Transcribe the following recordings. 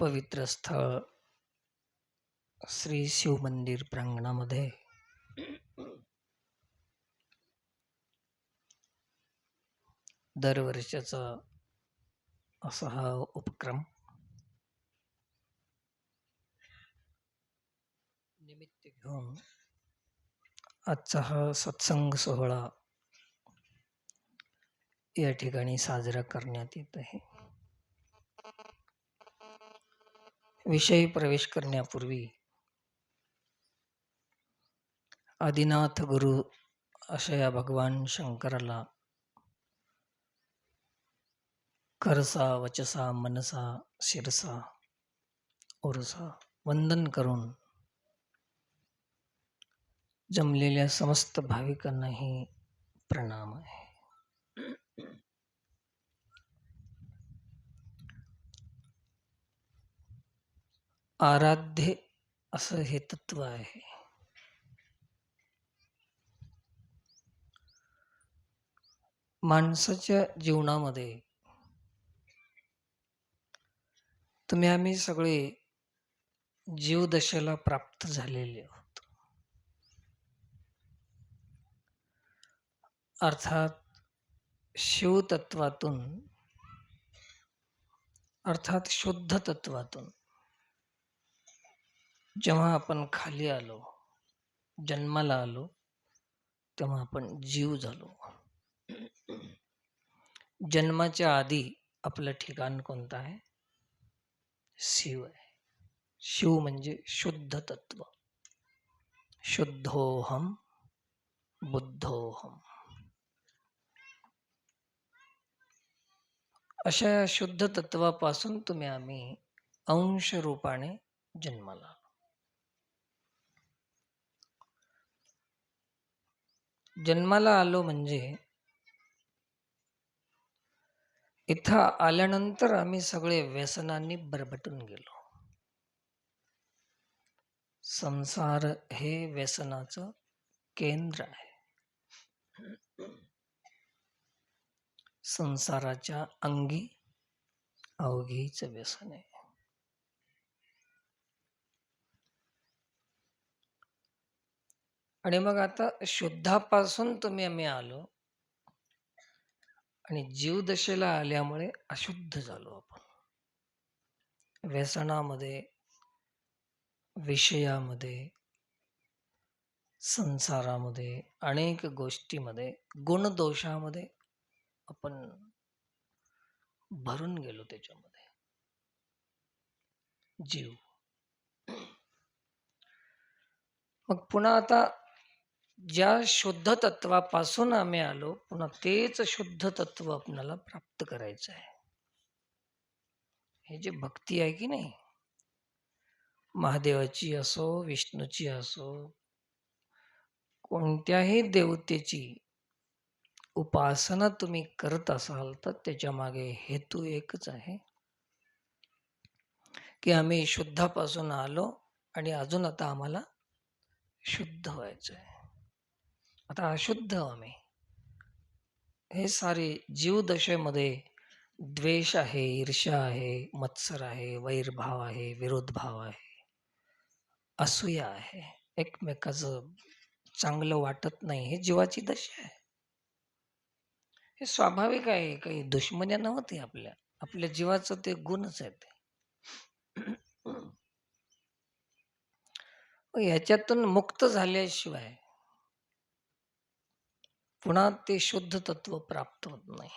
पवित्र स्थळ श्री शिव मंदिर प्रांगणामध्ये दरवर्षाचा असा हा उपक्रम निमित्त घेऊन आजचा हा सत्संग सोहळा या ठिकाणी साजरा करण्यात येत आहे. विषयी प्रवेश करण्यापूर्वी आदिनाथ गुरु अशा या भगवान शंकराला करसा वचसा मनसा शिरसा उरसा वंदन करून जमलेल्या समस्त भाविकांनाही प्रणाम आहे. आराध्य असं हे तत्व आहे. माणसाच्या जीवनामध्ये तुम्ही आम्ही सगळे जीवदशेला प्राप्त झालेले आहोत. अर्थात शिवतत्वातून अर्थात शुद्ध तत्वातून जेव्हा आपण खाली आलो, जन्माला आलो, तेव्हा आपण जीव झालो. जन्माच्या आधी आपलं ठिकाण कोणतं आहे? शिव आहे. शिव म्हणजे शुद्ध तत्व. शुद्धोहम बुद्धोहम. अशा शुद्ध तत्वापासून तुम्ही आम्ही अंश रूपाने जन्माला आलो. जन्माला आलो म्हणजे इथं आल्यानंतर आम्ही सगळे व्यसनांनी बरबटून गेलो. संसार हे व्यसनाचं केंद्र आहे. संसाराच्या अंगी अवघीच व्यसन आहे. आणि मग आता शुद्धापासून तुम्ही आम्ही आलो आणि जीवदशेला आल्यामुळे अशुद्ध झालो आपण. व्यसनामध्ये, विषयामध्ये, संसारामध्ये, अनेक गोष्टीमध्ये, गुणदोषामध्ये आपण भरून गेलो. त्याच्यामध्ये जीव. मग पुन्हा आता ज्या शुद्ध तत्वापासून आम्ही आलो, पुन्हा तेच शुद्ध तत्व आपल्याला प्राप्त करायचं आहे. हे जे भक्ती आहे की नाही, महादेवाची असो, विष्णूची असो, कोणत्याही देवतेची उपासना तुम्ही करत असाल तर त्याच्या मागे हेतू एकच आहे की आम्ही शुद्धापासून आलो आणि अजून आता आम्हाला शुद्ध व्हायचं आहे. आता अशुद्ध आम्ही. हे सारे जीवदशेमध्ये द्वेष आहे, ईर्ष्या आहे, मत्सर आहे, वैरभाव आहे, विरोधभाव आहे, असूया आहे, एकमेकाचं चांगलं वाटत नाही. हे जीवाची दशा आहे. हे स्वाभाविक आहे. काही दुश्मन्या नव्हती आपल्या जीवाचं ते गुणच आहे. ते याच्यातून मुक्त झाल्याशिवाय पुन्हा ते शुद्ध तत्व प्राप्त होत नाही.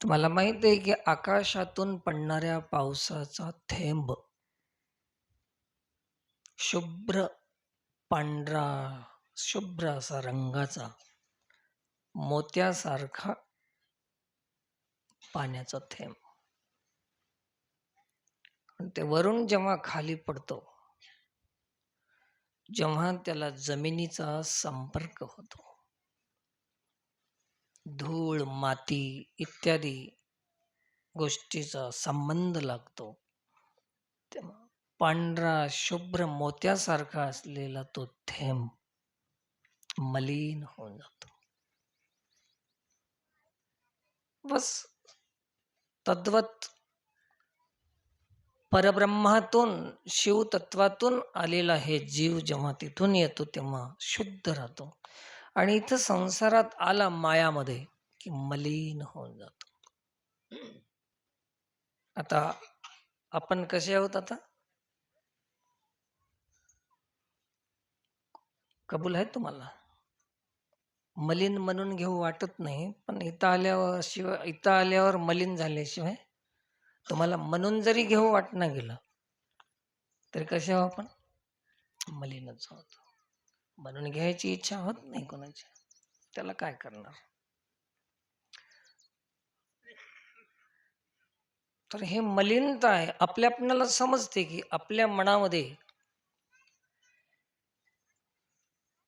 तुम्हाला माहित आहे की आकाशातून पडणाऱ्या पावसाचा थेंब शुभ्र पांढरा शुभ्र असा रंगाचा मोत्यासारखा पाण्याचा थेंब, ते वरून जेव्हा खाली पडतो, जेव्हा त्याला जमिनीचा संपर्क होतो, धूळ माती इत्यादी गोष्टीचा संबंध लागतो, तेव्हा पांढरा शुभ्र मोत्यासारखा असलेला तो थेंब मलिन होऊन जातो. बस तद्वत परब्रह्मातून शिवतत्वातून आलेला हे जीव जेव्हा तिथून येतो तेव्हा शुद्ध राहतो. आणि इथं संसारात आला मायामध्ये की मलिन होऊन जातो. आता आपण कसे आहोत आता? कबूल आहे तुम्हाला? मलिन म्हणून घेऊ वाटत नाही, पण इथं आल्यावर मलिन झाल्याशिवाय तुम्हाला म्हणून जरी घेऊ वाटणं गेलं तरी कसे आहो आपण? मलिनच आहोत. म्हणून घ्यायची इच्छा होत नाही कोणाची, त्याला काय करणार? तर हे मलिनता आहे. आपल्याला समजते की आपल्या मनामध्ये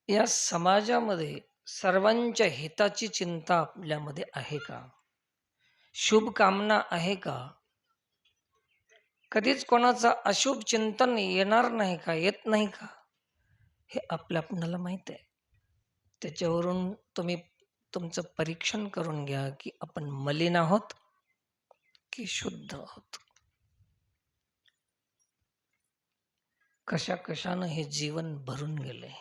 या समाजामध्ये सर्वांच्या हिताची चिंता आपल्यामध्ये आहे का? शुभ कामना आहे का? कधीच कोणाचं अशुभ चिंतन येणार नाही का? येत नाही का? हे आपल्याला माहित आहे. त्याच्यावरून तुम्ही तुमचं परीक्षण करून घ्या की आपण मलिन आहोत की शुद्ध आहोत. कशा कशानं हे जीवन भरून गेले.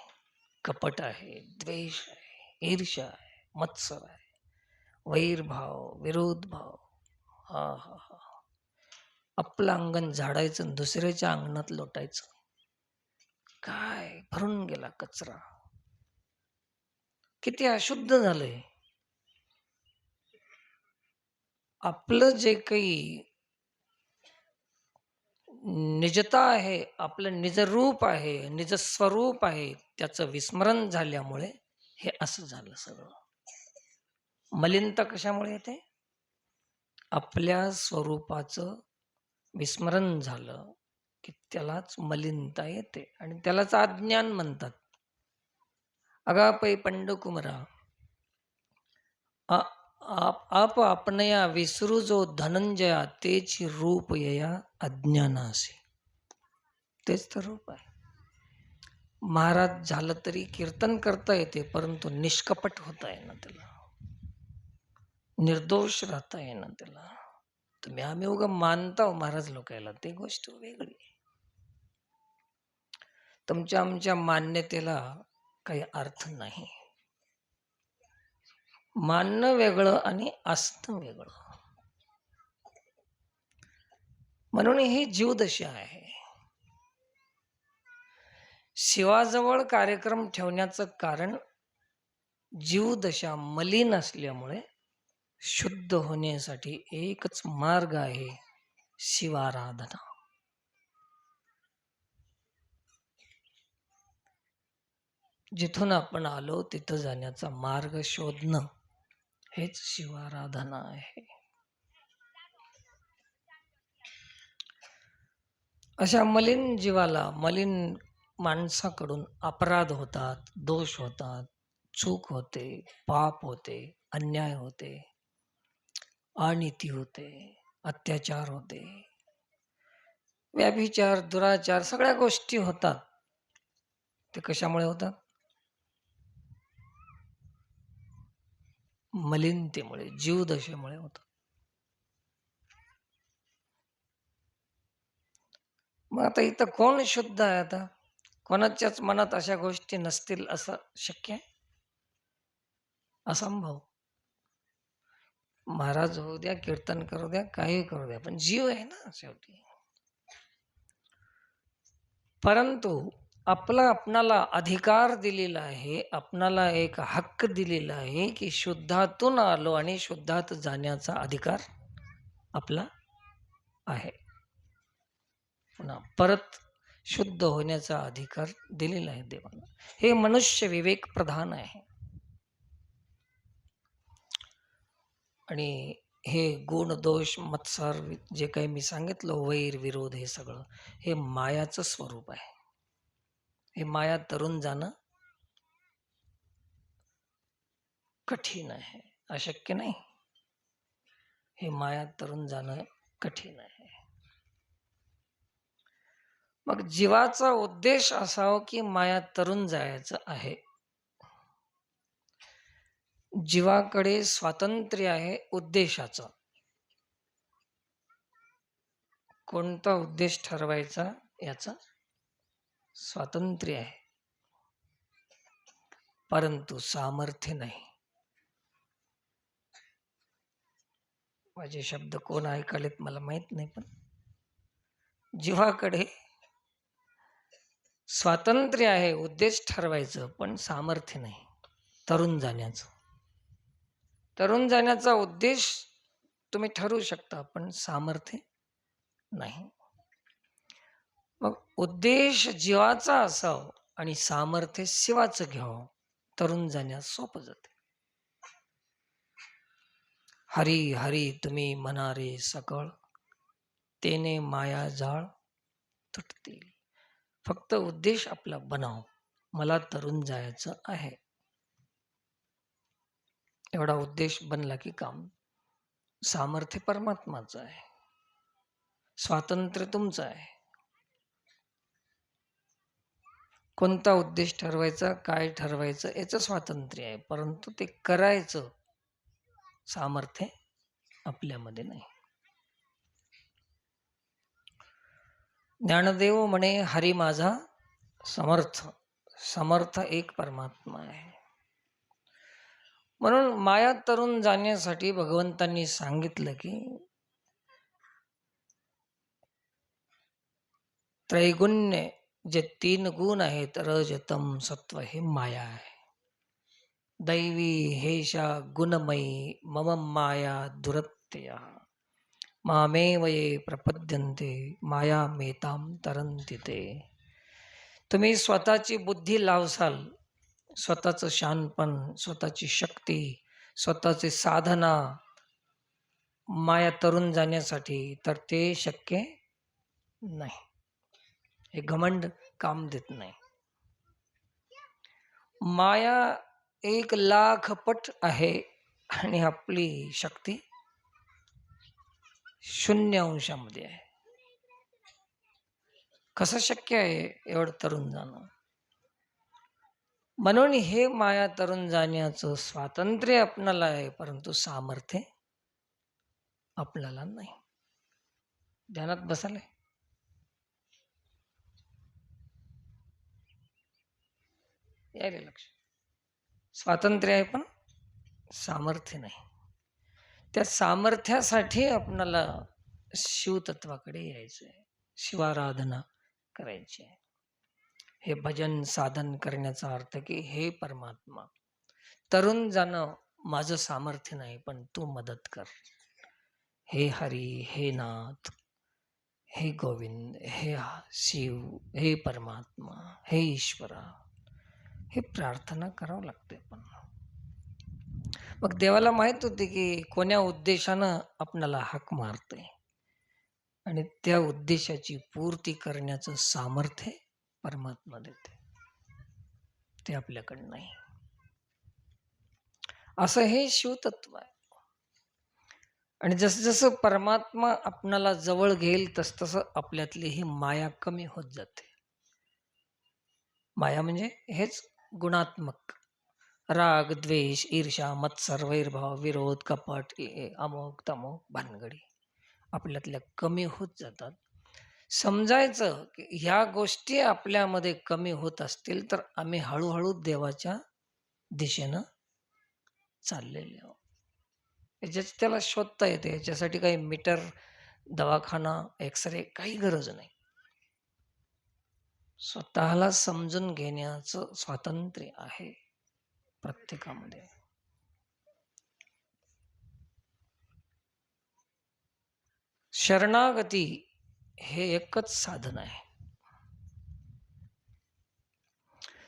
कपट आहे, द्वेष आहे, ईर्ष्या आहे, मत्सर आहे, वैरभाव, विरोध भाव. हा हा हा. आपलं अंगण झाडायचं आणि दुसऱ्याच्या अंगणात लोटायचं. काय भरून गेला कचरा. किती अशुद्ध झालंय. आपलं जे काही निजता आहे, आपलं निजरूप आहे, निजस्वरूप आहे, त्याचं विस्मरण झाल्यामुळे हे असं झालं सगळं. मलिनता कशामुळे येते? आपल्या स्वरूपाचं विस्मरण झालं की त्यालाच मलिनता येते आणि त्यालाच अज्ञान म्हणतात. अगापै पंडकुमरा आप आपणया विसरू जो धनंजया तेची रूप यया अज्ञानासी. तेच तर रूप आहे. महाराज झालं तरी कीर्तन करता येते, परंतु निष्कपट होता येईना त्याला, निर्दोष राहता येईना त्याला. तुम्ही आम्ही उगा मानता महाराज लोकायला, ते गोष्ट वेगळी. तुमच्या आमच्या मान्यतेला काही अर्थ नाही. मानणं वेगळं आणि असणं वेगळं. म्हणून ही जीवदशा आहे. शिवाजवळ कार्यक्रम ठेवण्याचं कारण जीवदशा मलिन असल्यामुळे शुद्ध होण्यासाठी एकच मार्ग आहे, शिवाराधना. जिथून आपण आलो तिथं जाण्याचा मार्ग शोधणं हेच शिवाराधना आहे. अशा मलिन जीवाला, मलिन माणसाकडून अपराध होतात, दोष होतात, चूक होते, पाप होते, अन्याय होते, अनीती होते, अत्याचार होते, व्यभिचार, दुराचार, सगळ्या गोष्टी होतात. ते कशामुळे होतात? मलिनतेमुळे, जीवदशेमुळे होतात. मग आता इथं कोण शुद्ध आहे? आता कोणाच्याच मनात अशा गोष्टी नसतील असं शक्य आहे? असंभव. महाराज होऊ द्या, कीर्तन करू द्या, काही करू द्या, पण जीव आहे ना शेवटी. परंतु आपणाला अधिकार दिलेला आहे, आपणाला एक हक्क दिलेला आहे की शुद्धातून आलो आणि शुद्धात जाण्याचा अधिकार आपला आहे. पुन्हा परत शुद्ध होण्याचा अधिकार दिलेला आहे देवाला. हे मनुष्य विवेक प्रधान आहे. आणि हे गुण दोष मत्सर जे काही मी सांगितलं, वैर विरोध, हे सगळं हे मायाचं स्वरूप आहे. हे माया तरून जाणं कठीण आहे, अशक्य नाही. हे माया तरून जाणं कठीण आहे. मग जीवाचा उद्देश असावा की माया तरून जायचं आहे. जीवाकडे स्वातंत्र्य आहे उद्देशाचं. कोणता उद्देश ठरवायचा याचं स्वातंत्र्य आहे, परंतु सामर्थ्य नाही. माझे शब्द कोण ऐकालेत मला माहित नाही, पण जीवाकडे स्वातंत्र्य आहे उद्देश ठरवायचं, पण सामर्थ्य नाही. तरुण जाण्याचा उद्देश तुम्ही ठरवू शकता, पण सामर्थ्य नाही. मग उद्देश जीवाचा असावं आणि सामर्थ्य शिवाचं घ्यावं, तरुण जाण्यास सोपं जाते. हरी हरी तुम्ही म्हणारे सकळ, तेने माया जाळ तुटतील. फक्त उद्देश आपला बनाव, मला तरुण जायचं आहे. एवढा उद्देश बनला की काम. सामर्थ्य परमात्माचं आहे, स्वातंत्र्य तुमचं आहे. कोणता उद्देश ठरवायचा, काय ठरवायचं याचं स्वातंत्र्य आहे, परंतु ते करायचं सामर्थ्य आपल्यामध्ये नाही. ज्ञानदेव म्हणे हरी माझा समर्थ. समर्थ एक परमात्मा आहे. म्हणून माया तरुण जाण्यासाठी भगवंतांनी सांगितलं की त्रैगुण्य जे 3 गुण आहेत, रज तम सत्व, हे माया आहे. दैवी हेषा गुणमयी मम माया दुरत्यया, मामेव ये प्रपद्यन्ते माया मेताम तरन्ति ते. तुम्ही स्वतःची बुद्धी लावसाल, स्वतःचं शहाणपण, स्वतःची शक्ती, स्वतःची साधना माया तरुण जाण्यासाठी, तर ते शक्य नाही. हे घमंड काम देत नाही. माया 1,00,000 पट आहे आणि आपली शक्ती 0 अंशामध्ये आहे. कसं शक्य आहे एवढं तरुण जाणं? म्हणून हे माया तरुण जाण्याचं स्वातंत्र्य आपणाला आहे, परंतु सामर्थ्य आपल्याला नाही. ध्यानात बसाले. यायला लक्ष. स्वातंत्र्य आहे पण सामर्थ्य नाही. त्या सामर्थ्यासाठी आपणाला शिवतत्वाकडे यायचं आहे, शिवाराधना करायची आहे. हे भजन साधन करण्याचा अर्थ की हे परमात्मा, तरुण जाणं माझं सामर्थ्य नाही, पण तू मदत कर. हे हरी, हे नाथ, हे गोविंद, हे शिव, हे परमात्मा, हे ईश्वरा, हे प्रार्थना करावं लागते. पण मग देवाला माहित होते की कोण्या उद्देशानं आपणाला हाक मारते, आणि त्या उद्देशाची पूर्ती करण्याचं सामर्थ्य परमात्मा देते, ते आपल्याकडे नाही. असं हे शिवतत्व आहे. आणि जसं जसं परमात्मा आपणाला जवळ घेईल तस तसं आपल्यातली ही माया कमी होत जाते. माया म्हणजे हेच गुणात्मक राग, द्वेष, ईर्ष्या, मत्सर, वैरभाव, विरोध, कपट, अमोक तमोक भानगडी आपल्यातल्या कमी होत जातात. समजायचं की ह्या गोष्टी आपल्यामध्ये कमी होत असतील तर आम्ही हळूहळू देवाच्या दिशेनं चाललेले आहोत. याच्याची त्याला शोधता येते. याच्यासाठी काही मीटर, दवाखाना, एक्सरे काही गरज नाही. स्वतःला समजून घेण्याचं स्वातंत्र्य आहे प्रत्येकामध्ये. शरणागती हे एकच साधन आहे.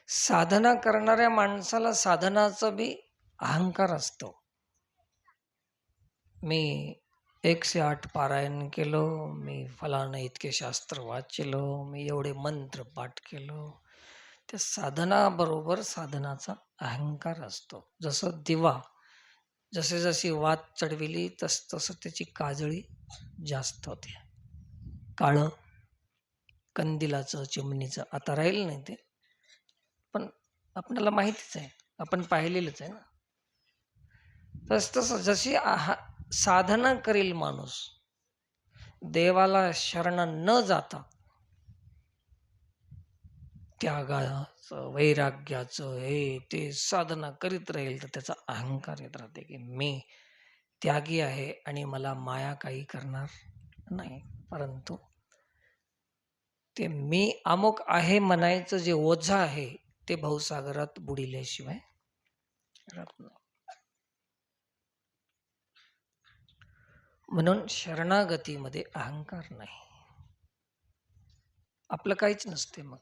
साधना करणाऱ्या माणसाला साधनाचा बी अहंकार असतो. मी 108 पारायण केलं, मी फलानं इतके शास्त्र वाचलो, मी एवढे मंत्र पाठ केलो. त्या साधनाबरोबर साधनाचा अहंकार असतो. जसं दिवा, जसे जशी वात चढविली तस तसं त्याची काजळी जास्त होते. काळं कंदिलाचं, चिमणीचं आता राहील नाही ते, पण आपल्याला माहितीच आहे, आपण पाहिलेलंच आहे ना. तसं जशी साधना करील माणूस, देवाला शरण न जाता त्यागाचं, वैराग्याचं, हे ते साधना करीत राहील, तर त्याचा अहंकार येत राहते की मी त्यागी आहे आणि मला माया काही करणार नाही. परंतु ते मी अमुक आहे म्हणायचं जे ओझं आहे, ते भवसागरात बुडिल्याशिवाय राहत नाही. म्हणून शरणागतीमध्ये अहंकार नाही. आपलं काहीच नसते मग.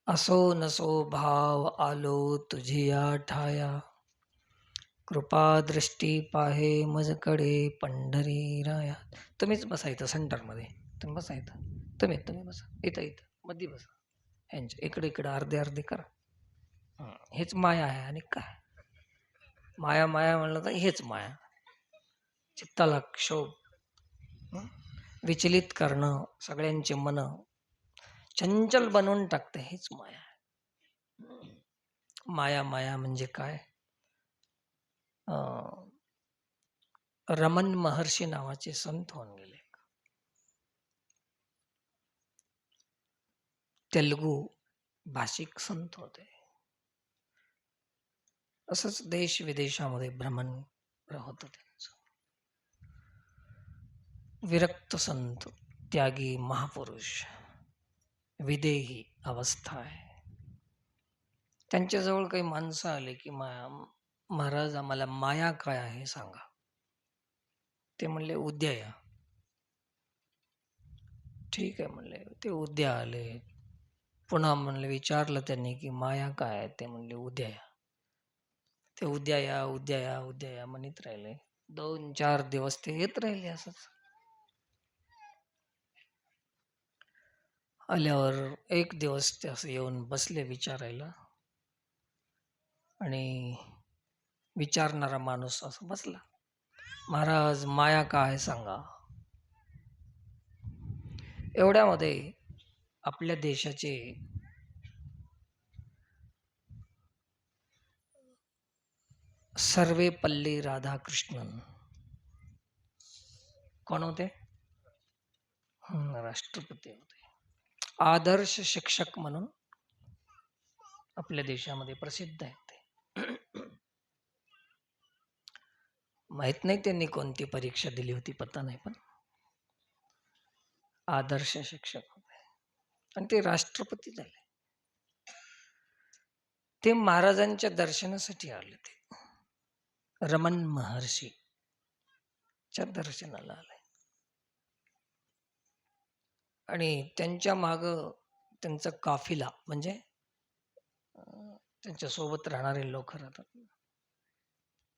असो नसो भाव आलो तुझिया ठाया, कृपा दृष्टी पाहे मजकडे पंढरी राया. तुम्हीच बसायचं सेंटरमध्ये. तुम्ही बसायचं. तुम्ही बसा. इथं मध्ये बसा. ह्यांच्या इकडे इकडे अर्धे अर्धे करा. हेच माया आहे आणि काय माया माया म्हणलं तर हेच माया. चित्ताला क्षोभ, विचलित करणं, सगळ्यांचे मन चंचल बनवून टाकते, हेच माया. माया माया म्हणजे काय? रमण महर्षी नावाचे संत होऊन गेले. तेलुगू भाषिक संत होते. असंच देश विदेशामध्ये भ्रमण होतं त्यांचं. विरक्त संत, त्यागी महापुरुष, विदेही अवस्था आहे. त्यांच्याजवळ काही माणसं आले की महाराज आम्हाला माया काय आहे सांगा. ते म्हणले उद्या या. ठीक आहे म्हणले. ते उद्या आले. पुन्हा म्हणले, विचारलं त्यांनी की माया काय आहे. ते म्हणले उद्या या. ते उद्या या उद्या या उद्या या म्हणत राहिले. 2-4 दिवस ते येत राहिले असंच. आल्यावर एक दिवस ते असं येऊन बसले विचारायला, आणि विचारणारा माणूस असं बसला, महाराज माया काय सांगा. एवढ्यामध्ये आपल्या देशाचे सर्वेपल्ली राधाकृष्णन कोण होते? राष्ट्रपती होते. आदर्श शिक्षक म्हणून आपल्या देशामध्ये प्रसिद्ध आहेत ते. माहित नाही त्यांनी कोणती परीक्षा दिली होती, पता नाही, पण आदर्श शिक्षक होते आणि ते राष्ट्रपती झाले. ते महाराजांच्या दर्शनासाठी आले. ते रमण महर्षीच्या दर्शनाला आले आणि त्यांच्या माग त्यांचा काफिला म्हणजे त्यांच्या सोबत राहणारे लोक राहतात.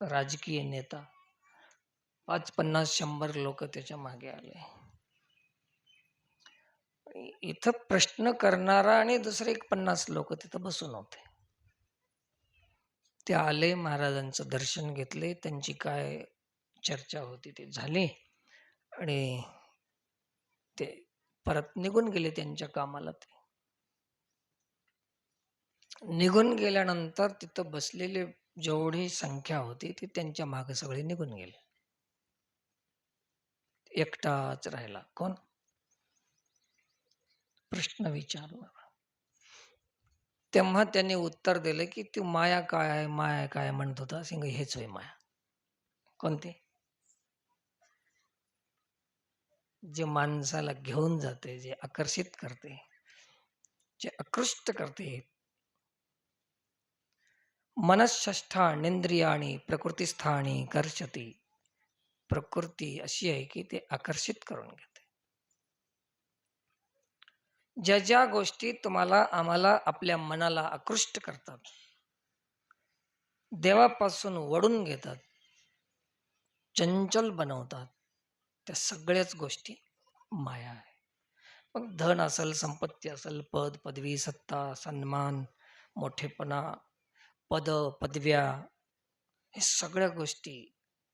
राजकीय नेता 5, 50, 100 लोक त्याच्या मागे आले. इथं प्रश्न करणारा आणि दुसरे 50 लोक तिथं बसून होते. ते आले, महाराजांचं दर्शन घेतले, त्यांची काय चर्चा होती ते झाली आणि ते परत निघून गेले त्यांच्या कामाला. ते निघून गेल्यानंतर तिथं बसलेले जेवढी संख्या होती ती त्यांच्या मागे सगळे निघून गेले. एकटाच राहिला. कोण? प्रश्न विचारणार. तेव्हा त्यांनी उत्तर दिले की ती माया काय आहे, माया काय म्हणत होता. सिंग हेच होय माया. कोणते? जे माणसाला घेऊन जाते, जे आकर्षित करते, जे आकृष्ट करते. मनःष्ठानींद्रियाणि प्रकृतिस्थानी कर्षति. प्रकृती अशी आहे की ते आकर्षित करून घेते. ज्या ज्या गोष्टी तुम्हाला आम्हाला आपल्या मनाला आकृष्ट करतात, देवापासून वडून घेतात, चंचल बनवतात, त्या सगळ्याच गोष्टी माया आहे. मग धन असेल, संपत्ती असेल, पद पदवी, सत्ता, सन्मान, मोठेपणा, पद पदव्या, हे सगळ्या गोष्टी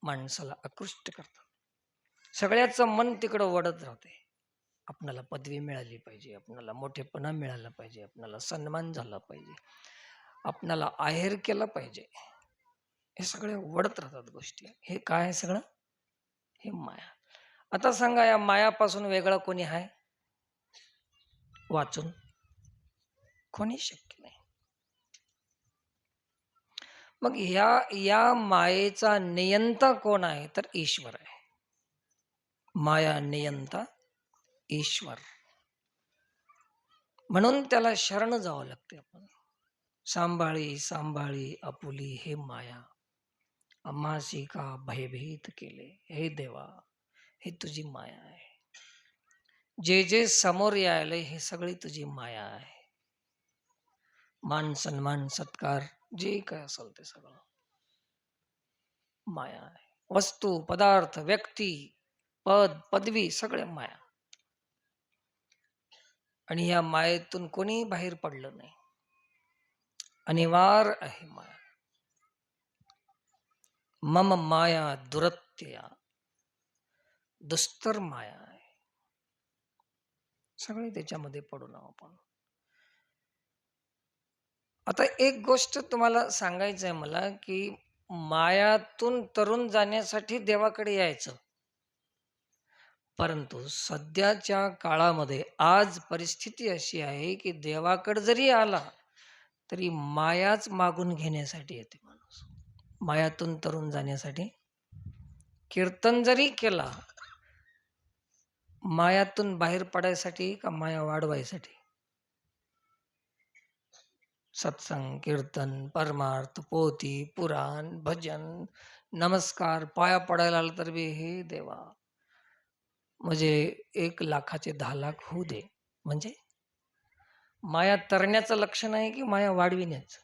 माणसाला आकृष्ट करतात. सगळ्याचं मन तिकडं वडत राहते. आपणाला पदवी मिळाली पाहिजे, आपणाला मोठेपणा मिळाला पाहिजे, आपणाला सन्मान झाला पाहिजे, आपणाला आहेर केलं पाहिजे. हे सगळे ओढत राहतात गोष्टी. हे काय आहे सगळं? हे माया. आता सांगा, या मायापासून वेगळा कोणी आहे वाचून? कोणी शक्य नाही. मग या मायेचा नियंता कोण आहे? तर ईश्वर आहे. माया नियंता ईश्वर. म्हणून त्याला शरण जावं लागते आपण. सांभाळी सांभाळी आपुली हे माया, आम्हासी का भयभीत केले. हे देवा, हे तुझी माया आहे. जे जे समोर यायलंय हे सगळी तुझी माया आहे. मान सन्मान सत्कार जे काय असेल ते सगळं माया आहे. वस्तू पदार्थ व्यक्ती पद पदवी सगळे माया. आणि या मायेतून कोणी बाहेर पडलं नाही. अनिवार्य आहे माया. मम माया दुरत्या, दुस्तर माया आहे. सगळे त्याच्यामध्ये पडू नये आपण. आता एक गोष्ट तुम्हाला सांगायचं आहे मला, की मायातून तरुण जाण्यासाठी देवाकडे यायचं. परंतु सध्याच्या काळामध्ये आज परिस्थिती अशी आहे, की देवाकडे जरी आला तरी मायाच मागून घेण्यासाठी येते माणूस. मायातून तरुण जाण्यासाठी कीर्तन जरी केला, मायातून बाहेर पडायसाठी का माया वाढवायसाठी? सत्संग, कीर्तन, परमार्थ, पोथी, पुराण, भजन, नमस्कार पाया पडायला आलं तर बी हे देवा, म्हणजे 1,00,000चे 10,00,000 होऊ दे. म्हणजे माया तरण्याचं लक्षण आहे की माया वाढविण्याचं?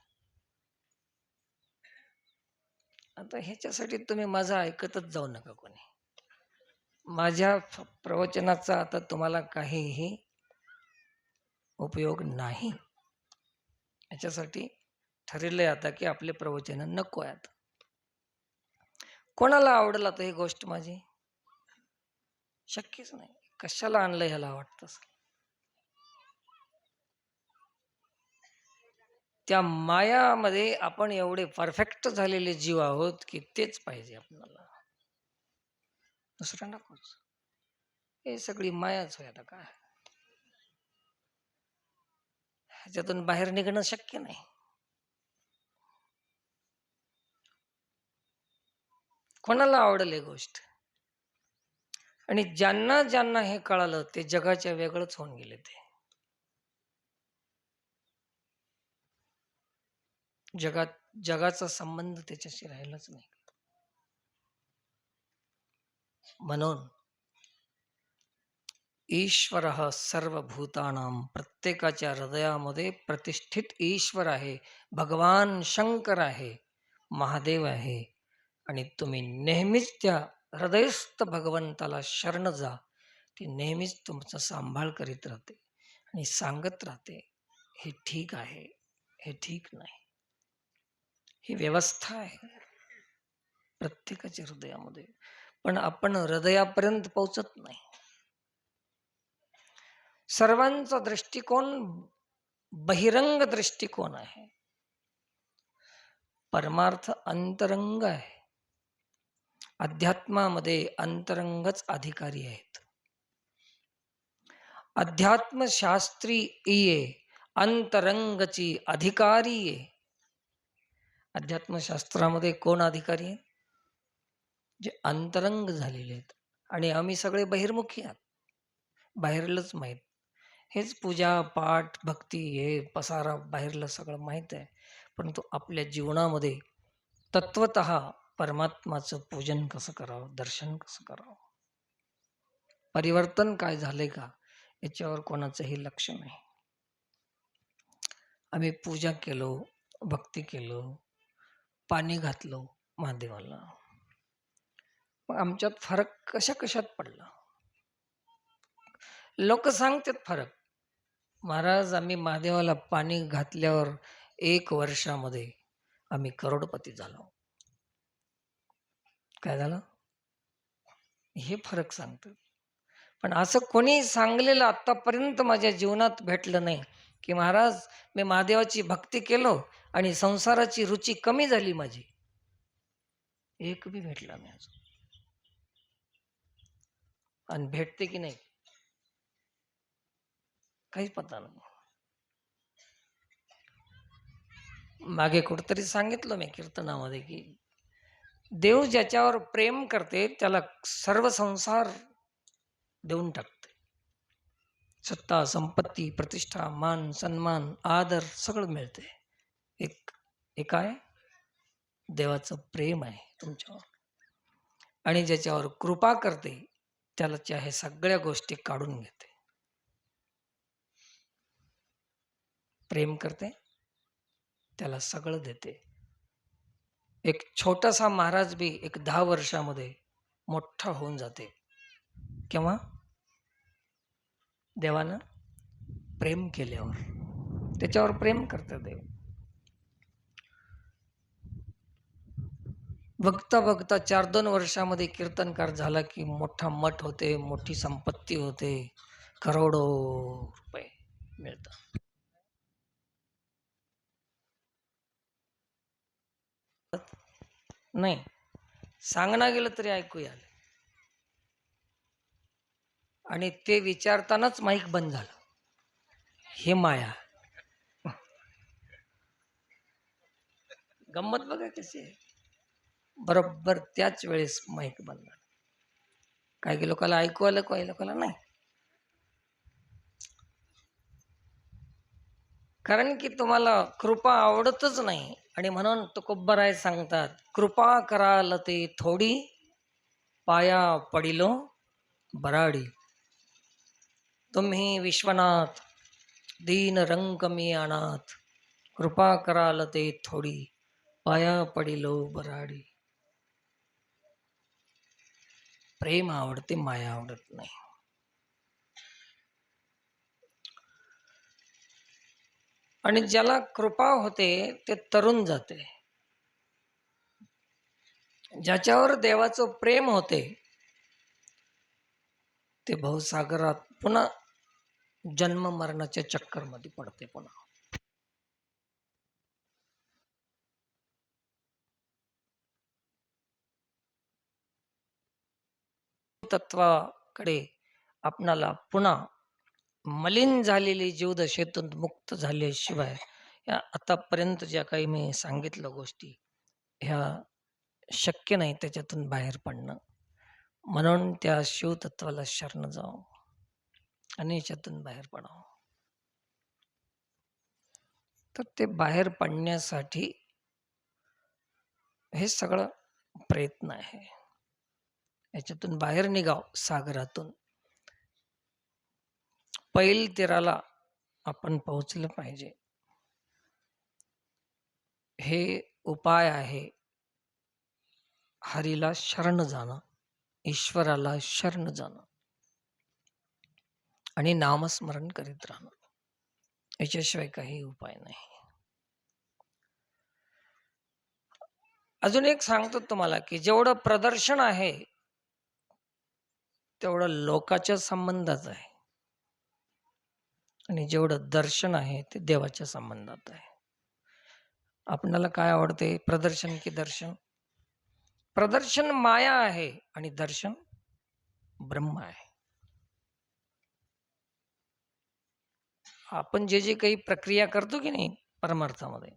आता ह्याच्यासाठी तुम्ही माझं ऐकतच जाऊ नका कोणी. माझ्या प्रवचनाचा आता तुम्हाला काहीही उपयोग नाही. याच्यासाठी ठरलंय आता की आपले प्रवचन नको आहेत. कोणाला आवडेल आता ही गोष्ट माझी? शक्यच नाही. कशाला आणलं ह्याला वाटतं? त्या मायामध्ये आपण एवढे परफेक्ट झालेले जीव आहोत की तेच पाहिजे आपल्याला, दुसरं नकोच. हे सगळी मायाच होय. आता काय ह्याच्यातून बाहेर निघणं शक्य नाही. कोणाला आवडेल ही गोष्ट? आणि ज्यांना ज्यांना हे कळालं ते जगाच्या वेगळंच होऊन गेले. ते जगाचा संबंध त्याच्याशी राहिलाच नाही. म्हणून ईश्वर सर्वभूतानां, प्रत्येकाच्या हृदयामध्ये प्रतिष्ठित ईश्वर आहे. भगवान शंकर आहे, महादेव आहे. आणि तुम्ही नेहमीच त्या हृदयस्थ भगवंताला शरण जा. ती नेहमीच तुमचा सांभाळ करीत राहते आणि सांगत राहते, हे ठीक आहे, हे ठीक नाही. ही व्यवस्था आहे प्रत्येकाच्या हृदयामध्ये. पण आपण हृदयापर्यंत पोहोचत नाही. सर्वांचा दृष्टिकोन बहिरंग दृष्टिकोन आहे. परमार्थ अंतरंग आहे. अध्यात्मामध्ये अंतरंगच अधिकारी आहेत. अध्यात्मशास्त्री ये अंतरंगची अधिकारी ये. अध्यात्मशास्त्रामध्ये कोण अधिकारी आहे? जे अंतरंग झालेले आहेत. आणि आम्ही सगळे बहिर्मुखी आहात. बाहेरलंच माहीत. हेच पूजा पाठ भक्ती हे पसारा बाहेरलं सगळं माहीत आहे. परंतु आपल्या जीवनामध्ये तत्वतः परमात्माचं पूजन कसं करावं, दर्शन कसं करावं, परिवर्तन काय झाले का, याच्यावर कोणाचंही लक्ष नाही. आम्ही पूजा केलो, भक्ती केलो, पाणी घातलो महादेवाला, मग आमच्यात फरक कशात पडला? लोक सांगतात फरक. महाराज, आम्ही महादेवाला पाणी घातल्यावर 1 वर्षामध्ये आम्ही करोडपती झालो. काय झालं? हे फरक सांगतात. पण असं कोणी सांगलेलं आतापर्यंत माझ्या जीवनात भेटलं नाही की महाराज मी महादेवाची भक्ती केलो आणि संसाराची रुची कमी झाली माझी. एक बी भेटला नाही अजून. आणि भेटते की नाही काहीच पत्ता नाही. मागे कुठतरी सांगितलं मी कीर्तनामध्ये की देव ज्याच्यावर प्रेम करते त्याला सर्व संसार देऊन टाकते. सत्ता, संपत्ती, प्रतिष्ठा, मान, सन्मान, आदर सगळं मिळते. एक एक काय देवाचं प्रेम आहे तुमच्यावर. आणि ज्याच्यावर कृपा करते त्याला हे सगळ्या गोष्टी काढून घेते. प्रेम करते त्याला सगळं देते. एक छोटासा महाराज बी एक 10 वर्षामध्ये मोठा होऊन जाते. केव्हा? देवानं प्रेम केल्यावर. त्याच्यावर प्रेम करते देव. बघता बघता 4-2 वर्षामध्ये कीर्तनकार झाला की मोठा मठ होते, मोठी संपत्ती होते, करोडो रुपये मिळतात. नाही सांगणं गेलं तरी ऐकू आलं. आणि ते विचारतानाच माईक बंद झालं. हे माया. गंमत बघा कशी आहे. बरोबर त्याच वेळेस माईक बंद झाला. काही लोकांना ऐकू आलं, काही लोकांना नाही. कारण की तुम्हाला कृपा आवडतच नाही. आणि म्हणून तुकोबराय सांगतात, कृपा कराल ते थोडी, पाया पडिलो बराडी. तुम्ही विश्वनाथ दीन रंग मी अनाथ, कृपा कराल ते थोडी, पाया पडिलो बराडी. प्रेम आवडते, माया आवडत नाही. आणि ज्याला कृपा होते ते तरुण जाते. ज्याच्यावर देवाचं प्रेम होते ते भवसागरात पुन्हा जन्म मरणाच्या चक्करमध्ये पडते. पुन्हा तत्वाकडे आपणाला पुन्हा मलिन झालेली जीवदशेतून मुक्त झाल्याशिवाय या आतापर्यंत ज्या काही मी सांगितलं गोष्टी ह्या शक्य नाही त्याच्यातून बाहेर पडणं. म्हणून त्या शिवतत्वाला शरण जावं आणि याच्यातून बाहेर पडावं. तर ते बाहेर पडण्यासाठी हे सगळं प्रयत्न आहे. याच्यातून बाहेर निघाव सागरातून. पैल तीराला आपण पोहोचलं पाहिजे. हे उपाय आहे हरीला शरण जाणं, ईश्वराला शरण जाणं आणि नामस्मरण करीत राहणं. याच्याशिवाय काही उपाय नाही. अजून एक सांगतो तुम्हाला की जेवढं प्रदर्शन आहे तेवढं लोकाच्या संबंधात आहे आणि जेवढं दर्शन आहे ते देवाच्या संबंधात आहे. आपल्याला काय आवडते, प्रदर्शन की दर्शन? प्रदर्शन माया आहे आणि दर्शन ब्रह्म आहे. आपण जे जे काही प्रक्रिया करतो की नाही परमार्थामध्ये,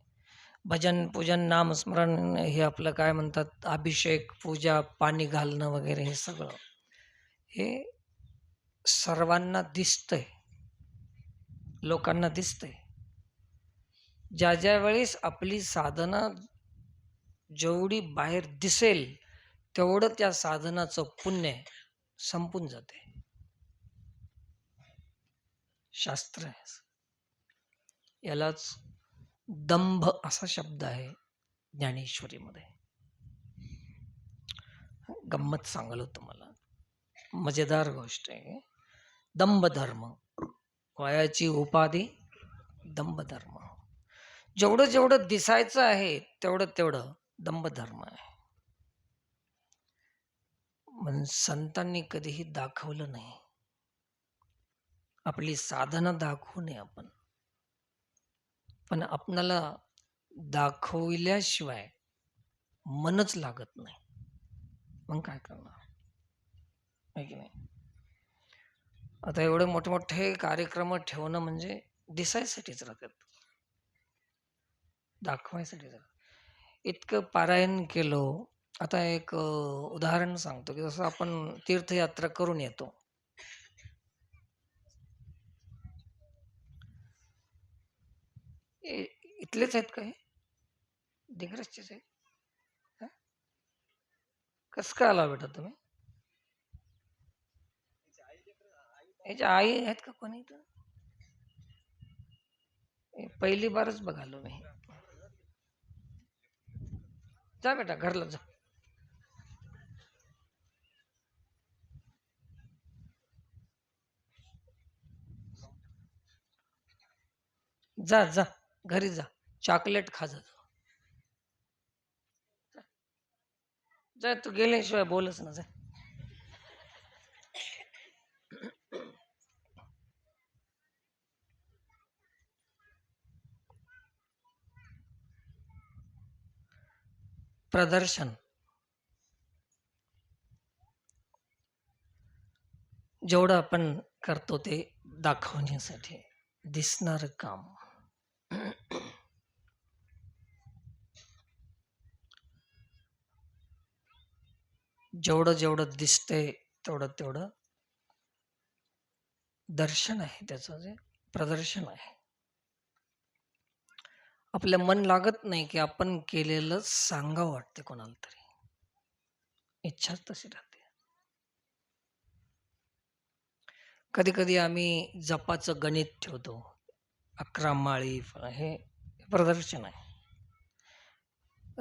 भजन पूजन नामस्मरण, हे आपलं काय म्हणतात अभिषेक पूजा पाणी घालणं वगैरे, हे सगळं हे सर्वांना दिसतंय, लोकांना दिसतंय. ज्या ज्या वेळेस आपली साधना जेवढी बाहेर दिसेल तेवढं त्या साधनाचं पुण्य संपून जाते. शास्त्र आहे. यालाच दंभ असा शब्द आहे ज्ञानेश्वरीमध्ये. गंमत सांगलो तुम्हाला, मजेदार गोष्ट आहे. दंभ धर्म, वयाची उपाधी दंभ धर्म. जेवढं जेवढं दिसायचं आहे तेवढं तेवढं दंभ धर्म आहे. म्हणून संतांनी कधीही दाखवलं नाही. आपली साधना दाखवू नये आपण. पण आपणाला दाखवल्याशिवाय मनच लागत नाही. मग काय करणार? आहे की नाही? आता एवढे मोठे-मोठे कार्यक्रम ठेवणं म्हणजे दिसायसाठीच राहतात. दाखवायसाठी राहतात. इतकं पारायण केलं. आता एक उदाहरण सांगतो, की जसं आपण तीर्थयात्रा करून येतो. ए इथलेच आहेत का हे? दिग्रसचेच आहेत? हं? कसं काय आला बेटा तुम्ही? याच्या आई आहेत का कोणी इथं? पहिली बारच बघालो मी. जा बेटा घरला जा. जा, जा. घरी जा. चॉकलेट खा जा. जा तू गेल्याशिवाय बोलच ना जा. प्रदर्शन जेवढं आपण करतो ते दाखवण्यासाठी दिसणारं काम. जेवढं दिसतंय तेवढं दर्शन आहे, त्याचं जे प्रदर्शन आहे. आपलं मन लागत नाही, की आपण केलेलं सांगावं वाटते कोणाला तरी. इच्छाच तशी राहते. कधी-कधी आम्ही जपाचं गणित ठेवतो. 11 माळी हे प्रदर्शन आहे.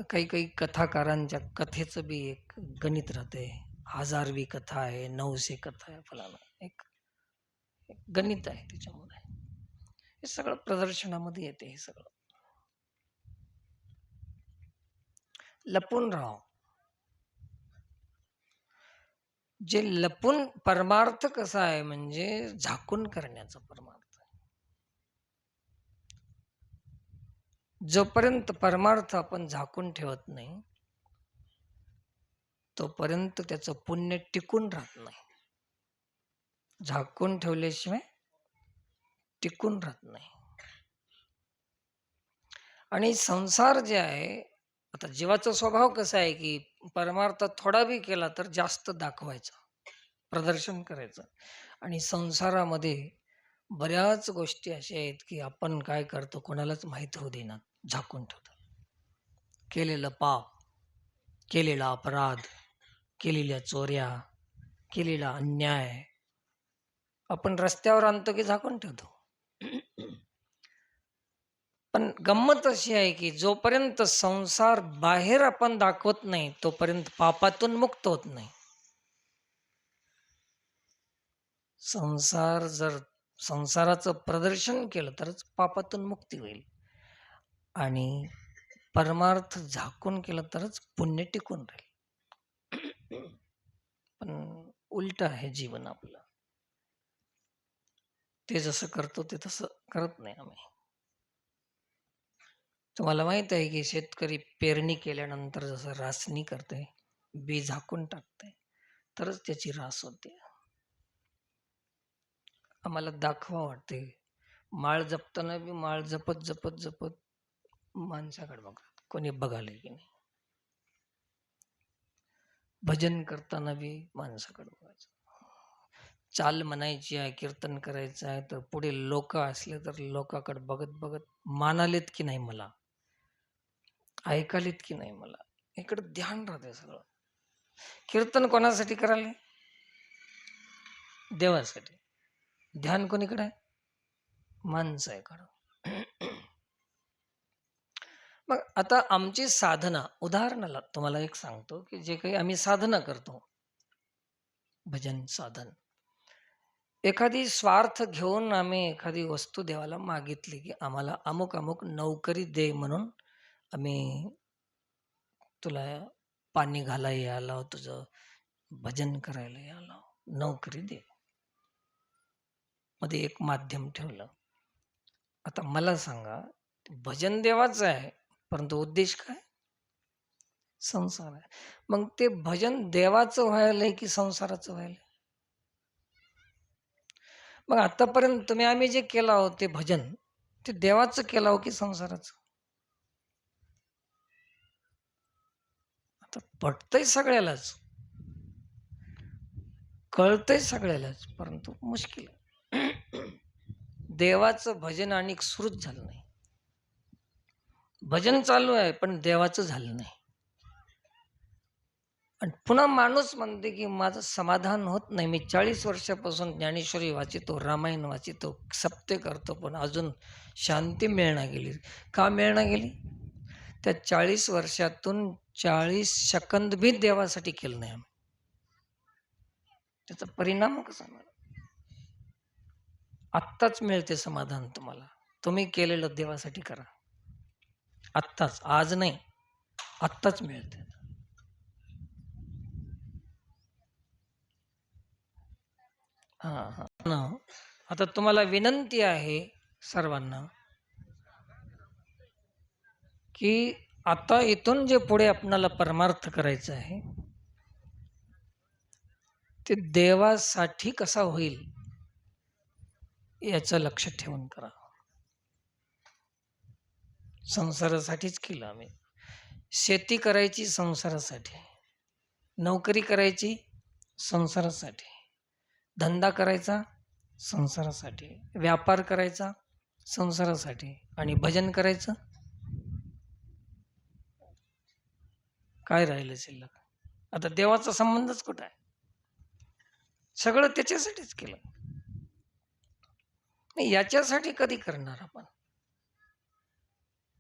काही-काही कथाकारांच्या कथेचं बी एक गणित राहते. 1000वी कथा आहे, 900 कथा आहे, फलाना. एक एक गणित आहे त्याच्यामध्ये. हे सगळं प्रदर्शनामध्ये येते हे सगळं. लपून राहावं. जे लपून परमार्थ कसा आहे म्हणजे झाकून करण्याचा परमार्थ आहे. जोपर्यंत परमार्थ आपण झाकून ठेवत नाही, तोपर्यंत त्याचं पुण्य टिकून राहत नाही. झाकून ठेवल्याशिवाय टिकून राहत नाही. आणि संसार जे आहे, आता जीवाचा स्वभाव कसा आहे, की परमार्थ थोडा बी केला तर जास्त दाखवायचा, प्रदर्शन करायचं. आणि संसारामध्ये बऱ्याच गोष्टी अशा आहेत, की आपण काय करतो कोणालाच माहीत होऊ देणार, झाकून ठेवतो. केलेलं पाप, केलेला अपराध, केलेल्या चोऱ्या, केलेला अन्याय आपण रस्त्यावर आणतो की झाकून ठेवतो. पण गंमत अशी आहे, की जोपर्यंत संसार बाहेर आपण दाखवत नाही, तोपर्यंत पापातून मुक्त होत नाही. संसाराचं प्रदर्शन केलं तरच पापातून मुक्ती होईल. आणि परमार्थ झाकून केलं तरच पुण्य टिकून राहील. पण उलट आहे जीवन आपलं. ते जसं करतो ते तसं करत नाही आम्ही. तुम्हाला माहित आहे की शेतकरी पेरणी केल्यानंतर जसं रासनी करते, बी झाकून टाकते, तरच त्याची रास होते. आम्हाला दाखवा वाटते. माळ जपताना बी माळ जपत माणसाकडे बघत कोणी बघायला की नाही. भजन करताना बी माणसाकडे बघायचं. चाल म्हणायची आहे, कीर्तन करायचं आहे, तर पुढे लोक असले तर लोकांकडे बघत मानालेत की नाही मला, ऐकालेत की नाही मला, इकडे ध्यान राहते सगळं. कीर्तन कोणासाठी करायला? देवासाठी. ध्यान कोणीकडे आहे? माणसाकडं. मग आता आमची साधना, उदाहरणाला तुम्हाला एक सांगतो, की जे काही आम्ही साधना करतो, भजन साधन, एखादी स्वार्थ घेऊन आम्ही एखादी वस्तू देवाला मागितली, की आम्हाला अमुक अमुक नोकरी दे म्हणून आम्ही तुला पाणी घालायला यायला, तुझं भजन करायला यायला, नोकरी दे. मध्ये एक माध्यम ठेवलं. आता मला सांगा, भजन देवाचं आहे, परंतु उद्देश काय? संसार आहे. मग ते भजन देवाचं व्हायलंय की संसाराचं व्हायलंय? मग आतापर्यंत तुम्ही आम्ही जे केलं आहोत ते भजन, ते देवाचं केलं आहो की संसाराचं? आता पटतंय सगळ्यालाच, कळतंय सगळ्यालाच, परंतु मुश्किल आहे. देवाचं भजन आणि सुरूच झालं नाही. भजन चालू आहे, पण देवाचं झालं नाही. आणि पुन्हा माणूस म्हणते, की माझं समाधान होत नाही. मी 40 वर्षापासून ज्ञानेश्वरी वाचितो, रामायण वाचितो, सप्ते करतो, पण अजून शांती मिळेना गेली. का मिळेना गेली? त्या 40 वर्षातून 40 सेकंद बी देवासाठी केलं नाही आम्ही. त्याचा परिणाम कसा मिळाला? आत्ताच मिळते समाधान तुम्हाला. तुम्ही केलेलं देवासाठी करा. आत्ताच, आज नाही, आत्ताच मिळते. हां, हां. आता तुम्हाला विनंती आहे सर्वांना, की आता इथून जे पुढे आपणाला परमार्थ करायचं आहे, ते देवासाठी कसा होईल याचं लक्ष ठेवून करा. संसारासाठीच केलं आम्ही. शेती करायची संसारासाठी, नोकरी करायची संसारासाठी, धंदा करायचा संसारासाठी, व्यापार करायचा संसारासाठी आणि भजन करायचं. काय राहिलं शिल्लक? आता देवाचा संबंधच कुठं आहे? सगळं त्याच्यासाठीच केलं. नाही, याच्यासाठी कधी करणार आपण?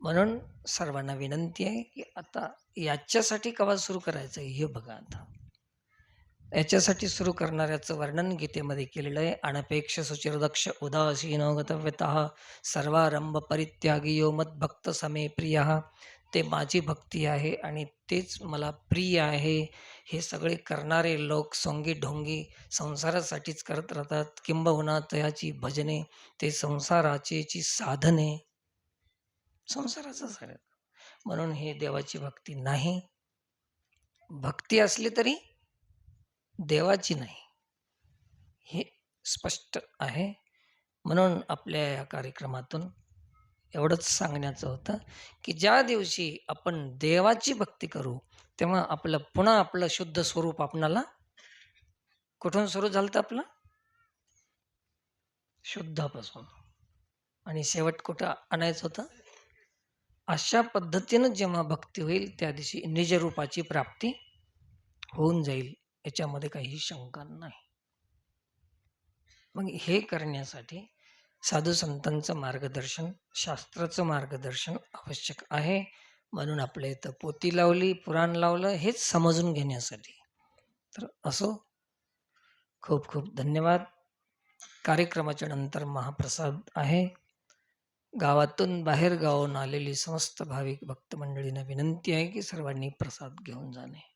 म्हणून सर्वांना विनंती आहे, की आता याच्यासाठी केव्हा सुरू करायचं हे बघा आता. याच्यासाठी सुरू करणाऱ्याचं वर्णन गीतेमध्ये केलेलं आहे. अनपेक्ष सुचिर्दक्ष उदासीनो गतव्यतः सर्वारंभ परित्यागी यो मद्भक्त समे प्रियः. ते माझी भक्ती आहे आणि तेच मला प्रिय आहे. हे सगळे करणारे लोक सोंगी ढोंगी संसारासाठीच करत राहतात. किंबहुना तयाची भजने ते संसाराचेची साधने, संसाराचं झालं. म्हणून हे देवाची भक्ती नाही. भक्ती असली तरी देवाची नाही, हे स्पष्ट आहे. म्हणून आपल्या या कार्यक्रमातून एवढंच सांगण्याचं होतं, की ज्या दिवशी आपण देवाची भक्ती करू, तेव्हा पुन्हा आपलं शुद्ध स्वरूप आपणाला कुठून सुरू झालं आपलं? शुद्धापासून. आणि शेवट कुठं आणायचं होतं? अशा पद्धतीनं जेव्हा भक्ती होईल, त्या दिवशी निजरूपाची प्राप्ती होऊन जाईल. याच्यामध्ये काही शंका नाही. मग हे करण्यासाठी साधू संतांचं मार्गदर्शन, शास्त्राचं मार्गदर्शन आवश्यक आहे. म्हणून आपल्या इथं पोथी लावली, पुराण लावलं, हेच समजून घेण्यासाठी. तर असो, खूप खूप धन्यवाद. कार्यक्रमाच्या नंतर महाप्रसाद आहे. गावातून बाहेर गावाहून आलेली समस्त भाविक भक्त मंडळींना विनंती आहे, की सर्वांनी प्रसाद घेऊन जाणे.